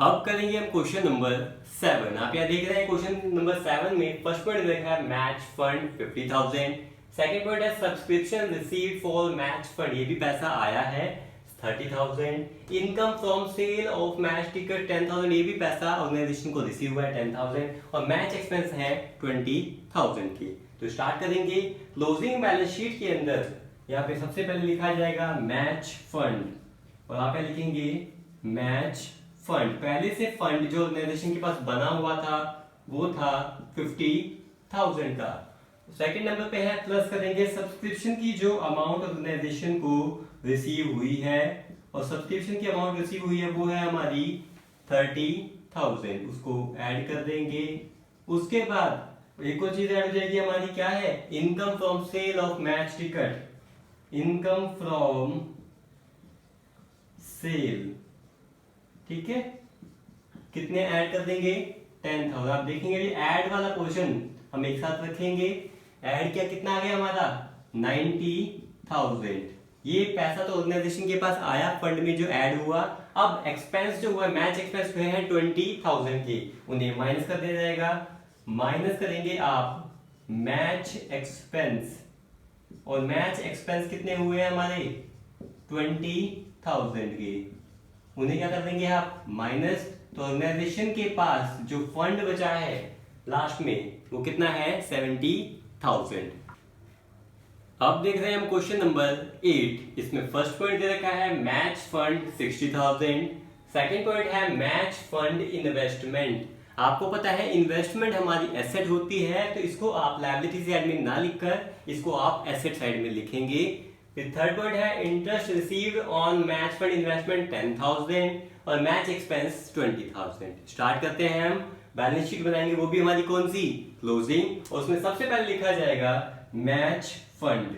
अब करेंगे हम क्वेश्चन नंबर 7। आप यहाँ देख रहे हैं क्वेश्चन नंबर 7 में फर्स्ट पॉइंट देखा है मैच फंड 50,000। सेकंड पॉइंट है subscription received for match fund, ये भी पैसा आया है 30,000। Income from sale of match ticket 10,000, ये भी पैसा ऑर्गेनाइजेशन को रिसीव हुआ है 10,000। और मैच एक्सपेंस है 20,000 की। तो स्टार्ट करेंगे क्लोजिंग बैलेंस शीट के अंदर। यहाँ पे सबसे पहले लिखा जाएगा मैच फंड और आप यहाँ लिखेंगे मैच फंड। पहले से फंड जो ऑर्गेनाइजेशन के पास बना हुआ था वो था 50,000 का। सेकंड नंबर पे है प्लस करेंगे सब्सक्रिप्शन की जो अमाउंट ऑर्गेनाइजेशन को रिसीव हुई है, और सब्सक्रिप्शन की अमाउंट रिसीव हुई है वो है हमारी 30,000, उसको ऐड कर देंगे। उसके बाद एक और चीज ऐड हो जाएगी हमारी, क्या है, income from sale of match ticket. Income from sale, ठीक है, कितने ऐड कर देंगे 10,000। आप देखेंगे ऐड वाला पोर्शन हम एक साथ रखेंगे। ऐड क्या कितना आ गया हमारा 90,000। ये पैसा तो ऑर्गेनाइजेशन के पास आया फंड में जो ऐड हुआ। अब एक्सपेंस जो हुआ मैच एक्सपेंस हुए हैं 20,000 के, उन्हें माइनस कर दिया जाएगा। माइनस करेंगे आप मैच एक्सपेंस, और मैच एक्सपेंस कितने हुए हैं हमारे 20,000 के, उन्हें क्या कर देंगे आप माइनस। तो ऑर्गेनाइजेशन के पास जो फंड बचा है लास्ट में वो कितना है 70,000। अब देख रहे हैं हम क्वेश्चन नंबर 8। इसमें फर्स्ट पॉइंट दे रखा है मैच फंड 60,000। सेकंड पॉइंट है मैच फंड इन्वेस्टमेंट। आपको पता है इन्वेस्टमेंट हमारी एसेट होती है, तो इसको आप लायबिलिटी साइड में ना लिखकर इसको आप एसेट साइड में लिखेंगे। फिर थर्ड पॉइंट है interest received on match fund investment 10,000 और मैच एक्सपेंस 20,000। स्टार्ट करते हैं हम बैलेंस शीट बनाएंगे, वो भी हमारी कौन सी क्लोजिंग। और उसमें सबसे पहले लिखा जाएगा मैच फंड,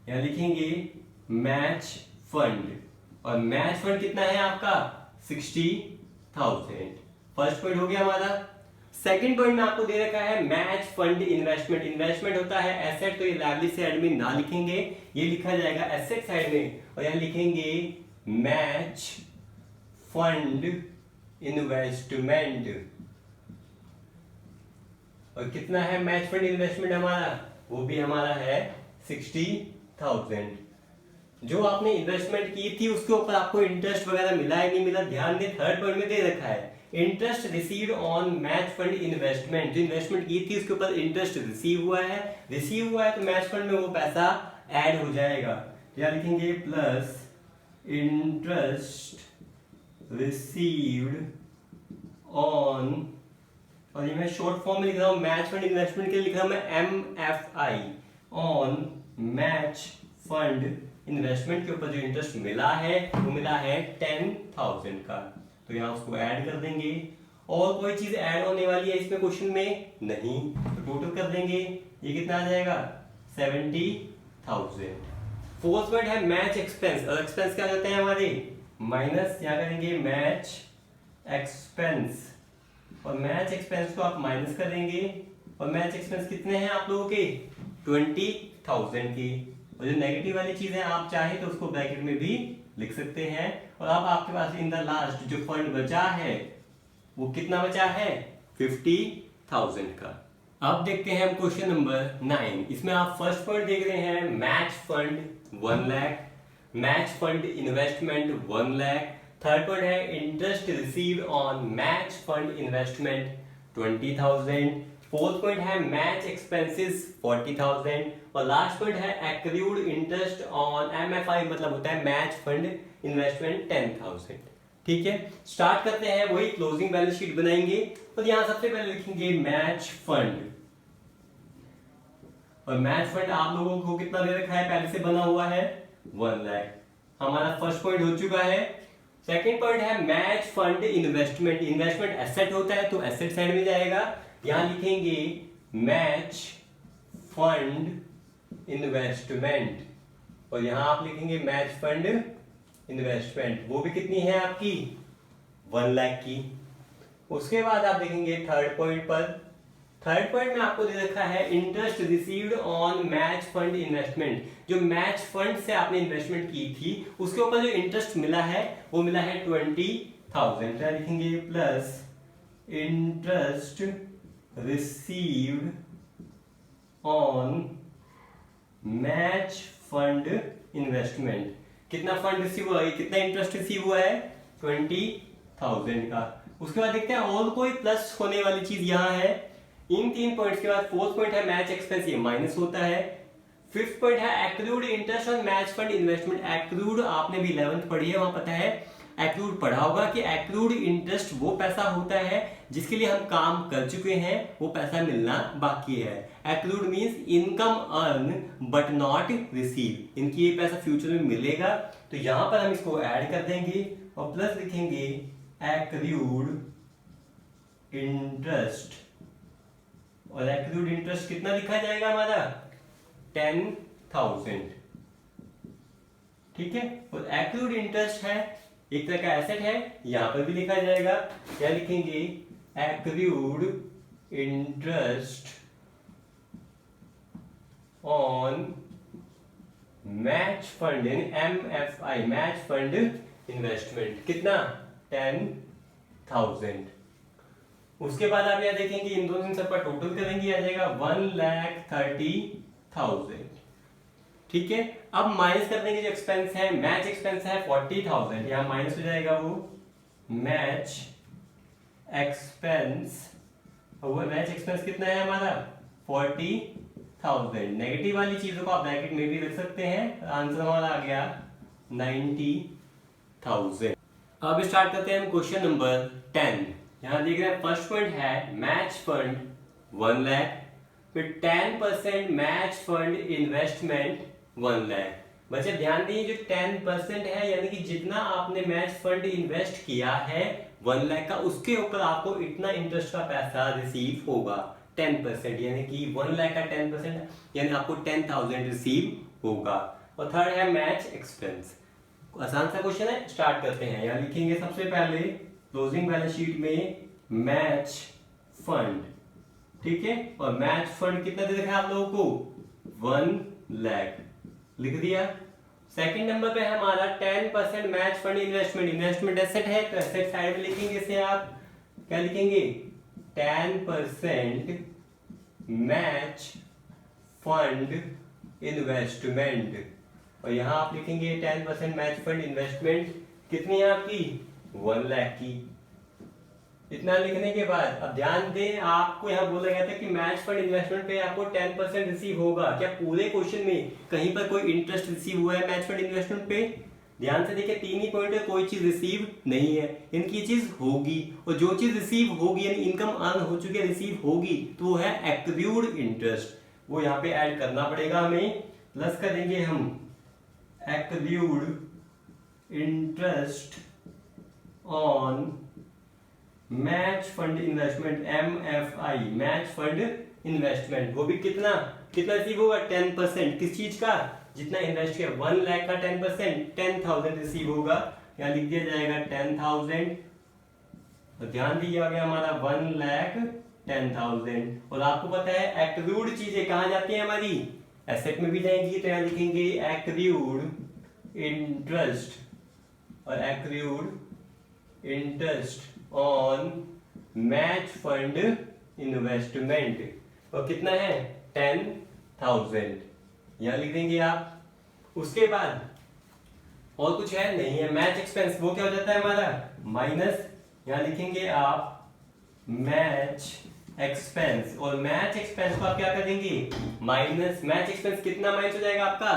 यहां लिखेंगे मैच फंड, और मैच फंड कितना है आपका 60,000। फर्स्ट पॉइंट हो गया हमारा। सेकंड पॉइंट में आपको दे रखा है मैच फंड इन्वेस्टमेंट। इन्वेस्टमेंट होता है एसेट, तो ये लायबिलिटी साइड में ना लिखेंगे, ये लिखा जाएगा एसेट साइड में, और यहां लिखेंगे मैच फंड इन्वेस्टमेंट। और कितना है मैच फंड इन्वेस्टमेंट हमारा, वो भी हमारा है 60,000। जो आपने इन्वेस्टमेंट की थी उसके ऊपर आपको इंटरेस्ट वगैरह मिला है नहीं मिला, ध्यान दें। थर्ड पॉइंट में दे रखा है interest received on match fund investment. जो इन्वेस्टमेंट की थी उसके ऊपर इंटरेस्ट रिसीव हुआ है। रिसीव हुआ है तो मैच फंड में वो पैसा ऐड हो जाएगा। क्या लिखेंगे प्लस इंटरेस्ट रिसीव्ड ऑन, और ये मैं शॉर्ट फॉर्म में लिख रहा हूं, मैच फंड इन्वेस्टमेंट के लिए लिख रहा हूं मैं MFI, on match fund investment के ऊपर जो इंटरेस्ट मिला है वो मिला है 10,000 का। तो यहाँ उसको ऐड कर देंगे। और कोई चीज ऐड होने वाली है इसमें क्वेश्चन में नहीं, तो टोटल कर देंगे, ये कितना आ जाएगा 70,000। फोर्थ पॉइंट है मैच एक्सपेंस, और एक्सपेंस क्या करते हैं हमारे माइनस, यहाँ करेंगे मैच एक्सपेंस, और मैच एक्सपेंस को आप माइनस करेंगे। और मैच एक्सपेंस कितने हैं आप लोगों के 20,000 की। और जो नेगेटिव वाली चीज है आप चाहे तो उसको ब्रैकेट में भी लिख सकते हैं। और अब आपके पास इन द लास्ट जो फंड बचा है वो कितना बचा है 50,000 का। अब देखते हैं हम क्वेश्चन नंबर 9। इसमें आप फर्स्ट पॉइंट देख रहे हैं match fund 1 lakh, match fund investment 1 lakh. Third point है interest received on match fund investment 20,000। Fourth point है मैच एक्सपेंसेस 40,000, और लास्ट पॉइंट है एक्रूड इंटरेस्ट ऑन MFI, मतलब होता है मैच फंड इन्वेस्टमेंट 10,000। ठीक है, स्टार्ट करते हैं, वही क्लोजिंग बैलेंस शीट बनाएंगे। और यहां सबसे पहले लिखेंगे मैच फंड, और मैच फंड आप लोगों को कितना दे रखा है, पहले से बना हुआ है 1 लाख। हमारा फर्स्ट पॉइंट हो चुका है। सेकेंड पॉइंट है match fund investment. Investment asset होता है तो एसेट साइड में जाएगा, यहां लिखेंगे मैच फंड इन्वेस्टमेंट, और यहां आप लिखेंगे मैच फंड इन्वेस्टमेंट, वो भी कितनी है आपकी 1 लाख की। उसके बाद आप देखेंगे थर्ड पॉइंट पर, थर्ड पॉइंट में आपको दे रखा है interest received on match fund investment. जो मैच फंड से आपने इन्वेस्टमेंट की थी उसके ऊपर जो इंटरेस्ट मिला है वो मिला है 20,000। 1000 क्या लिखेंगे plus interest received on match fund investment. कितना फंड रिसीव हुआ है, कितना इंटरेस्ट रिसीव हुआ है 20,000 का। उसके बाद देखते हैं और कोई प्लस होने वाली चीज यहाँ है। इन 3 पॉइंट्स के बाद 4th पॉइंट है मैच एक्सपेंस, ये माइनस होता है। 5th पॉइंट है accrued interest on match fund investment. Accrued आपने भी 11th पढ़ी है, वहां पता है एक्रूड पढ़ा होगा कि एक्रूड इंटरेस्ट वो पैसा होता है जिसके लिए हम काम कर चुके हैं, वो पैसा मिलना बाकी है। Accrued means income earn but not receive, इनकी ये पैसा फ्यूचर में मिलेगा। तो यहां पर हम इसको ऐड कर देंगे और प्लस लिखेंगे एक्रूड इंटरेस्ट। और एक्रूड इंटरेस्ट कितना लिखा जाएगा हमारा 10,000, ठीक है। और एक्रूड इंटरेस्ट है एक तरह का एसेट है, यहां पर भी लिखा जाएगा। क्या लिखेंगे accrued interest on match fund यानी MFI मैच फंड इन्वेस्टमेंट, कितना 10,000। उसके बाद आप यहां देखेंगे इन दोनों सबका टोटल करेंगे आ जाएगा 1,30,000, ठीक है। अब माइनस कर देंगे जो एक्सपेंस है, मैच एक्सपेंस है 40,000, यहां माइनस हो जाएगा वो मैच एक्सपेंस। और मैच एक्सपेंस कितना है हमारा 40,000। नेगेटिव वाली चीजों को आप ब्रैकेट में भी रख सकते हैं। आंसर हमारा आ गया 90,000। अब स्टार्ट करते हैं हम क्वेश्चन नंबर 10। यहां देख रहे हैं फर्स्ट पॉइंट है मैच फंड 1 लाख, फिर 10% मैच फंड इन्वेस्टमेंट 1 लाख। बच्चे ध्यान दीजिए जो 10% है यानी कि जितना आपने मैच फंड इन्वेस्ट किया है 1 लाख का, उसके ऊपर आपको इतना इंटरेस्ट का पैसा रिसीव होगा 10%, यानी कि 1 लाख का 10% यानी आपको 10,000 रिसीव होगा। और थर्ड है मैच एक्सपेंस। आसान सा क्वेश्चन है, स्टार्ट करते हैं। यहाँ लिखेंगे सबसे पहले क्लोजिंग बैलेंस शीट में मैच फंड, ठीक है। और मैच फंड कितना दे रखा है आप लोगों को 1 लाख, लिख दिया। सेकंड नंबर पे है हमारा 10% match fund investment. Investment asset है तो एसेट साइड में लिखेंगे इसे आप, क्या लिखेंगे 10% मैच फंड इन्वेस्टमेंट। और यहां आप लिखेंगे 10% मैच फंड इन्वेस्टमेंट कितनी है आपकी 1 लाख की। इतना लिखने के बाद अब ध्यान दें, आपको यहाँ बोला गया था कि मैच फंड इन्वेस्टमेंट पे आपको 10% रिसीव होगा। क्या पूरे क्वेश्चन में कहीं पर कोई इंटरेस्ट रिसीव हुआ है मैच फंड इन्वेस्टमेंट पे? ध्यान से देखिए 3 ही पॉइंट है, कोई चीज रिसीव नहीं है। इनकी चीज होगी, और जो चीज रिसीव होगी यानी इनकम अर्न हो चुकी है रिसीव होगी तो वो है एक्रूड इंटरेस्ट, वो यहाँ पे ऐड करना पड़ेगा हमें। प्लस करेंगे हम accrued interest on match fund investment MFI match fund investment. वो भी कितना कितना रिसीव होगा 10%। किस चीज का? जितना इन्वेस्ट किया 1 लाख का 10% 10,000 रिसीव होगा। यहाँ लिख दिया जाएगा 10,000। तो ध्यान दिया गया हमारा 1,10,000। और आपको पता है एक्रूड चीजें कहाँ जाती है हमारी एसेट में भी जाएंगी। तो यहाँ लिखेंगे एक्रूड इंटरेस्ट और accrued interest on match fund investment. और कितना है 10,000 यहां लिख देंगे आप। उसके बाद और कुछ है नहीं है मैच एक्सपेंस, वो क्या हो जाता है हमारा माइनस। यहां लिखेंगे आप मैच एक्सपेंस, और मैच एक्सपेंस को आप क्या कर देंगे माइनस। मैच एक्सपेंस कितना माइनस हो जाएगा आपका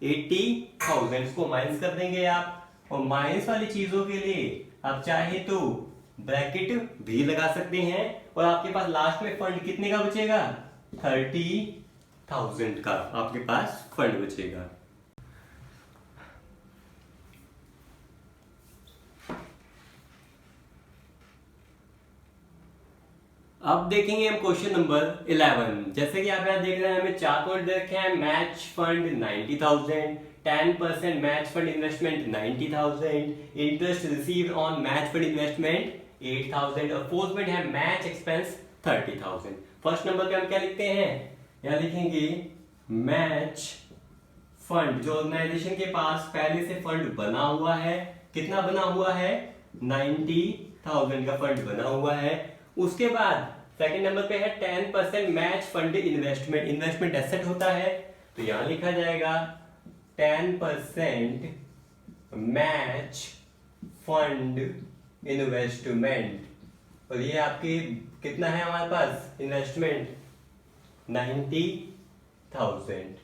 80,000 को माइनस कर देंगे आप। और माइनस वाली चीजों के लिए आप चाहे तो ब्रैकेट भी लगा सकते हैं। और आपके पास लास्ट में फंड कितने का बचेगा 30,000 का आपके पास फंड बचेगा। अब देखेंगे हम क्वेश्चन नंबर 11। जैसे कि आप यहाँ देख रहे हैं हमें 4 पॉइंट दे रखे हैं। Match fund 90,000, 10% match fund investment 90,000, interest received on match fund investment 8,000 और 4th पॉइंट है मैच एक्सपेंस 30,000। फर्स्ट नंबर पे हम क्या लिखते हैं, यहाँ लिखेंगे मैच फंड। जो ऑर्गेनाइजेशन के पास पहले से फंड बना हुआ है, कितना बना हुआ है 90,000 का फंड बना हुआ है। उसके बाद सेकंड नंबर पे है 10% match fund investment, investment asset होता है, तो यहां लिखा जाएगा 10% मैच फंड इन्वेस्टमेंट। और ये आपकी कितना है हमारे पास इन्वेस्टमेंट 90,000,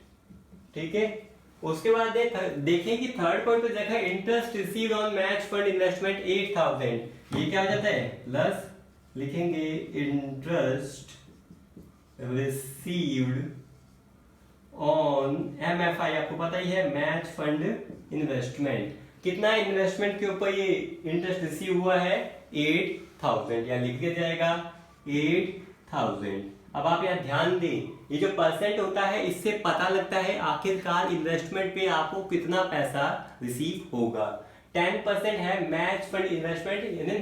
ठीक है। उसके बाद देखें कि थर्ड पॉइंट तो देखा interest received on match fund investment 8,000, ये क्या हो जाता है प्लस लिखेंगे इंटरेस्ट रिसीव्ड ऑन MFI, आपको पता ही है मैच फंड इन्वेस्टमेंट, कितना इन्वेस्टमेंट के ऊपर ये इंटरेस्ट रिसीव हुआ है 8,000, या लिख दिया जाएगा 8,000। अब आप यहाँ ध्यान दें, ये जो परसेंट होता है इससे पता लगता है आखिरकार इन्वेस्टमेंट पे आपको कितना पैसा रिसीव होगा। 10% है मैच फंड इन्वेस्टमेंट यानी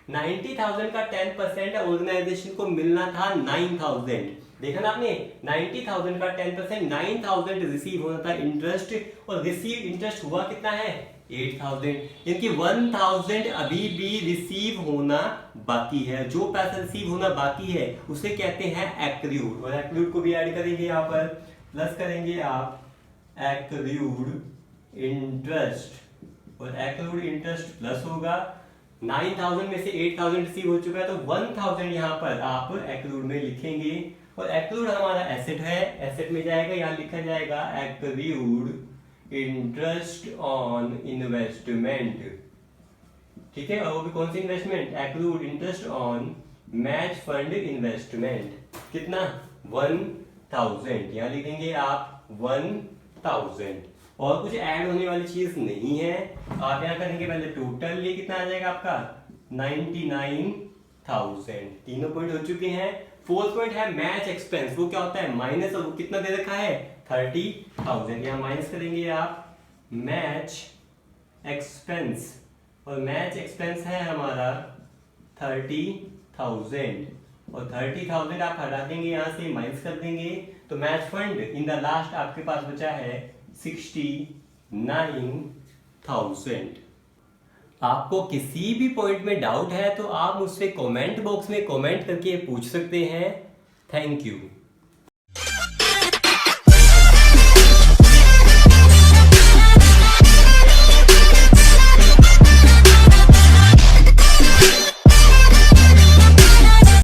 90,000 का 10% ऑर्गेनाइजेशन को मिलना था 9,000, देखा ना आपने 90,000 का 10% 9,000 रिसीव होना था इंटरेस्ट, और रिसीव इंटरेस्ट हुआ कितना है 8,000, इनकी 1,000 अभी भी रिसीव होना बाकी है। जो पैसा रिसीव होना बाकी है उसे कहते हैं एक्रूड, और एक्रूड को भी ऐड करेंगे यहाँ पर, प्लस करेंगे आप एक्रूड इंटरेस्ट, और एक्रूड इंटरेस्ट प्लस होगा 9,000 में से 8,000 रिसीव हो चुका है, तो 1,000 यहाँ पर आप एक्रूड में लिखेंगे। और एक्रूड हमारा एसेट है, एसेट में जाएगा, यहाँ लिखा जाएगा एक्रूड इंटरेस्ट ऑन इन्वेस्टमेंट, ठीक है। और वो भी कौन सी investment, accrued interest on match fund investment, कितना 1,000, यहाँ लिखेंगे आप 1,000, और कुछ ऐड होने वाली चीज नहीं है। आप यहाँ करेंगे पहले टोटल, ये कितना आ जाएगा आपका 99,000, तीनों पॉइंट हो चुके हैं। फोर्थ पॉइंट है मैच एक्सपेंस, वो क्या होता है माइनस, और वो कितना दे रखा है 30,000, यहाँ माइनस करेंगे आप मैच एक्सपेंस, और मैच एक्सपेंस है हमारा 30,000, और 30,000 आप हटा देंगे यहाँ से, माइनस कर देंगे, तो match fund in the last आपके पास बचा है 69,000। आपको किसी भी पॉइंट में डाउट है तो आप मुझसे कमेंट बॉक्स में कमेंट करके पूछ सकते हैं। Thank you.